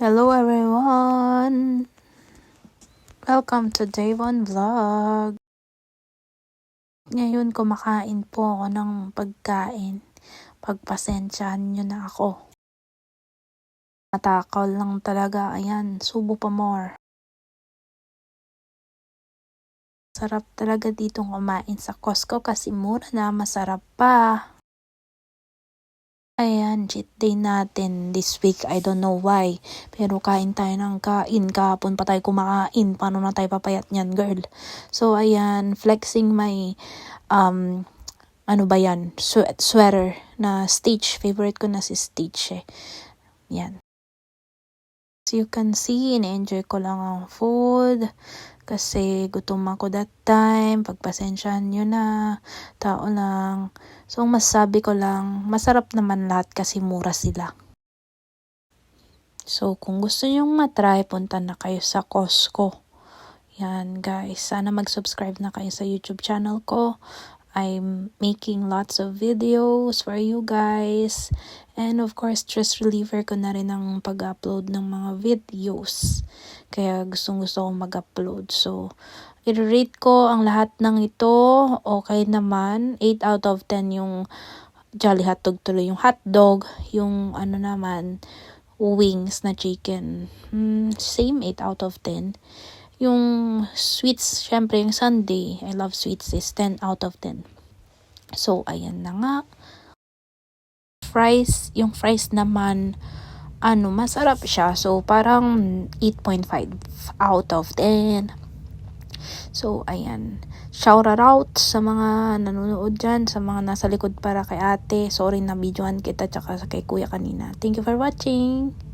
Hello everyone! Welcome to Day 1 Vlog. Ngayon kumakain po ako ng pagkain. Pagpasensyahan nyo na ako. Matakaw lang talaga. Ayan, subo pa more. Sarap talaga dito kumain sa Costco kasi mura na, masarap pa. Ayan, cheat day natin this week. I don't know why. Pero kain tayo ng kain. Kahapon pa tayo kumakain. Paano na tayo papayat niyan, girl? So, ayan, flexing my, ano ba yan? Sweater na Stitch. Favorite ko na si Stitch eh. Yan. As you can see, in-enjoy ko lang ang food. Kasi gutom ako that time. Pagpasensyahan nyo na. Tao lang. So, masasabi ko lang, masarap naman lahat kasi mura sila. So, kung gusto nyong matry, punta na kayo sa Costco. Yan, guys. Sana mag-subscribe na kayo sa YouTube channel ko. I'm making lots of videos for you guys. And of course, stress reliever ko na rin ang pag-upload ng mga videos. Kaya gustong-gusto kong mag-upload. So, i-rate ko ang lahat ng ito. Okay naman. 8 out of 10 yung Jolly Hotdog tuloy. Yung hotdog, yung ano naman, wings na chicken. Same 8 out of 10. Yung sweets, syempre yung sundae, I love sweets, is 10 out of 10. So, ayan na nga. Fries, yung fries naman, masarap siya. So, parang 8.5 out of 10. So, ayan. Shout out sa mga nanonood dyan, sa mga nasa likod para kay ate. Sorry na videoan kita, tsaka kay kuya kanina. Thank you for watching!